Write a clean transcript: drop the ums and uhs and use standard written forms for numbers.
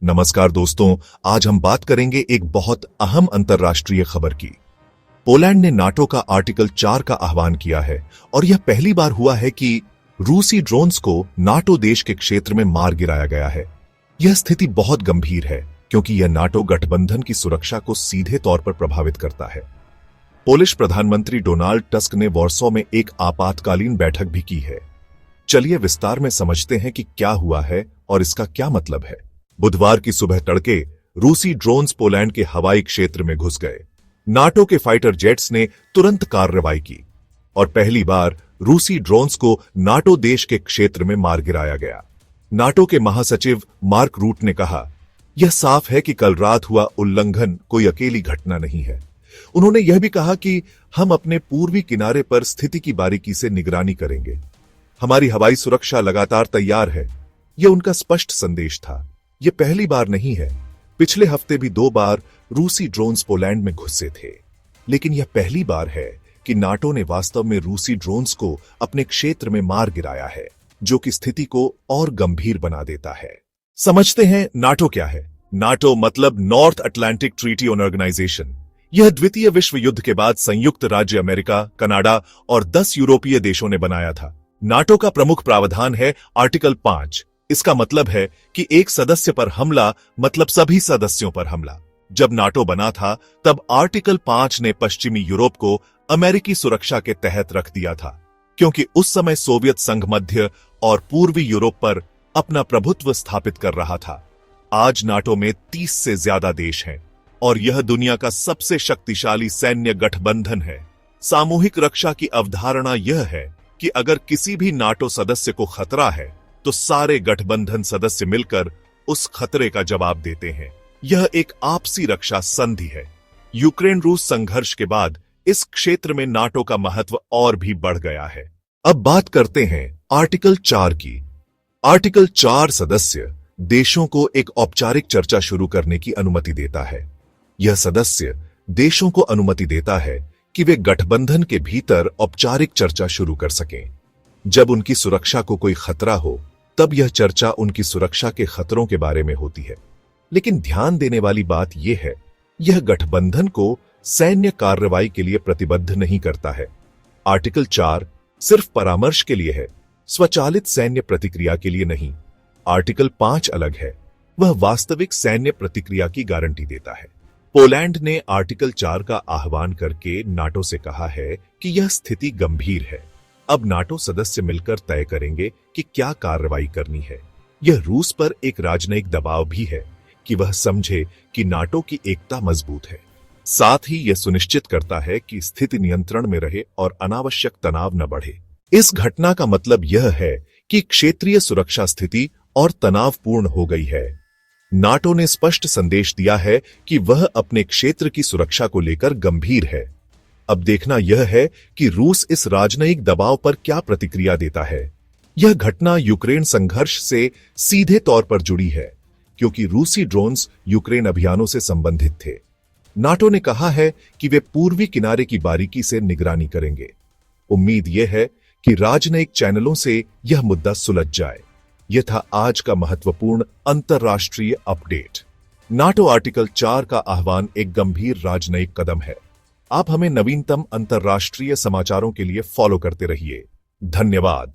नमस्कार दोस्तों, आज हम बात करेंगे एक बहुत अहम अंतर्राष्ट्रीय खबर की। पोलैंड ने नाटो का आर्टिकल 4 का आह्वान किया है और यह पहली बार हुआ है कि रूसी ड्रोन्स को नाटो देश के क्षेत्र में मार गिराया गया है। यह स्थिति बहुत गंभीर है क्योंकि यह नाटो गठबंधन की सुरक्षा को सीधे तौर पर प्रभावित करता है। पोलिश प्रधानमंत्री डोनाल्ड टस्क ने वॉर्सो में एक आपातकालीन बैठक भी की है। चलिए विस्तार में समझते हैं कि क्या हुआ है और इसका क्या मतलब है। बुधवार की सुबह तड़के रूसी ड्रोन्स पोलैंड के हवाई क्षेत्र में घुस गए। नाटो के फाइटर जेट्स ने तुरंत कार्रवाई की और पहली बार रूसी ड्रोन्स को नाटो देश के क्षेत्र में मार गिराया गया। नाटो के महासचिव मार्क रूट ने कहा, यह साफ है कि कल रात हुआ उल्लंघन कोई अकेली घटना नहीं है। उन्होंने यह भी कहा कि हम अपने पूर्वी किनारे पर स्थिति की बारीकी से निगरानी करेंगे। हमारी हवाई सुरक्षा लगातार तैयार है। यह उनका स्पष्ट संदेश था। यह पहली बार नहीं है। पिछले हफ्ते भी 2 बार रूसी ड्रोन्स पोलैंड में घुसे थे, लेकिन यह पहली बार है कि नाटो ने वास्तव में रूसी ड्रोन्स को अपने क्षेत्र में मार गिराया है, जो कि स्थिति को और गंभीर बना देता है। समझते हैं नाटो क्या है। नाटो मतलब नॉर्थ अटलांटिक ट्रीटी ऑर्गेनाइजेशन। यह द्वितीय विश्व युद्ध के बाद संयुक्त राज्य अमेरिका, कनाडा और 10 यूरोपीय देशों ने बनाया था। नाटो का प्रमुख प्रावधान है आर्टिकल 5। इसका मतलब है कि एक सदस्य पर हमला मतलब सभी सदस्यों पर हमला। जब नाटो बना था तब आर्टिकल 5 ने पश्चिमी यूरोप को अमेरिकी सुरक्षा के तहत रख दिया था, क्योंकि उस समय सोवियत संघ मध्य और पूर्वी यूरोप पर अपना प्रभुत्व स्थापित कर रहा था। आज नाटो में 30 से ज्यादा देश हैं और यह दुनिया का सबसे शक्तिशाली सैन्य गठबंधन है। सामूहिक रक्षा की अवधारणा यह है कि अगर किसी भी नाटो सदस्य को खतरा है तो सारे गठबंधन सदस्य मिलकर उस खतरे का जवाब देते हैं। यह एक आपसी रक्षा संधि है। यूक्रेन रूस संघर्ष के बाद इस क्षेत्र में नाटो का महत्व और भी बढ़ गया है। अब बात करते हैं आर्टिकल 4 की। आर्टिकल 4 सदस्य देशों को एक औपचारिक चर्चा शुरू करने की अनुमति देता है। यह सदस्य देशों को अनुमति देता है कि वे गठबंधन के भीतर औपचारिक चर्चा शुरू कर सकें। जब उनकी सुरक्षा को कोई खतरा हो, तब यह चर्चा उनकी सुरक्षा के खतरों के बारे में होती है। लेकिन ध्यान देने वाली बात यह है, यह गठबंधन को सैन्य कार्रवाई के लिए प्रतिबद्ध नहीं करता है। आर्टिकल 4 सिर्फ परामर्श के लिए है, स्वचालित सैन्य प्रतिक्रिया के लिए नहीं। आर्टिकल 5 अलग है, वह वास्तविक सैन्य प्रतिक्रिया की गारंटी देता है। पोलैंड ने आर्टिकल 4 का आह्वान करके नाटो से कहा है कि यह स्थिति गंभीर है। अब नाटो सदस्य मिलकर तय करेंगे कि क्या कार्रवाई करनी है। यह रूस पर एक राजनयिक दबाव भी है कि वह समझे कि नाटो की एकता मजबूत है। साथ ही यह सुनिश्चित करता है कि स्थिति नियंत्रण में रहे और अनावश्यक तनाव न बढ़े। इस घटना का मतलब यह है कि क्षेत्रीय सुरक्षा स्थिति और तनावपूर्ण हो गई है। नाटो ने स्पष्ट संदेश दिया है कि वह अपने क्षेत्र की सुरक्षा को लेकर गंभीर है। अब देखना यह है कि रूस इस राजनयिक दबाव पर क्या प्रतिक्रिया देता है। यह घटना यूक्रेन संघर्ष से सीधे तौर पर जुड़ी है, क्योंकि रूसी ड्रोन्स यूक्रेन अभियानों से संबंधित थे। नाटो ने कहा है कि वे पूर्वी किनारे की बारीकी से निगरानी करेंगे। उम्मीद यह है कि राजनयिक चैनलों से यह मुद्दा सुलझ जाए। यह था आज का महत्वपूर्ण अंतर्राष्ट्रीय अपडेट। नाटो आर्टिकल 4 का आह्वान एक गंभीर राजनयिक कदम है। आप हमें नवीनतम अंतर्राष्ट्रीय समाचारों के लिए फॉलो करते रहिए। धन्यवाद।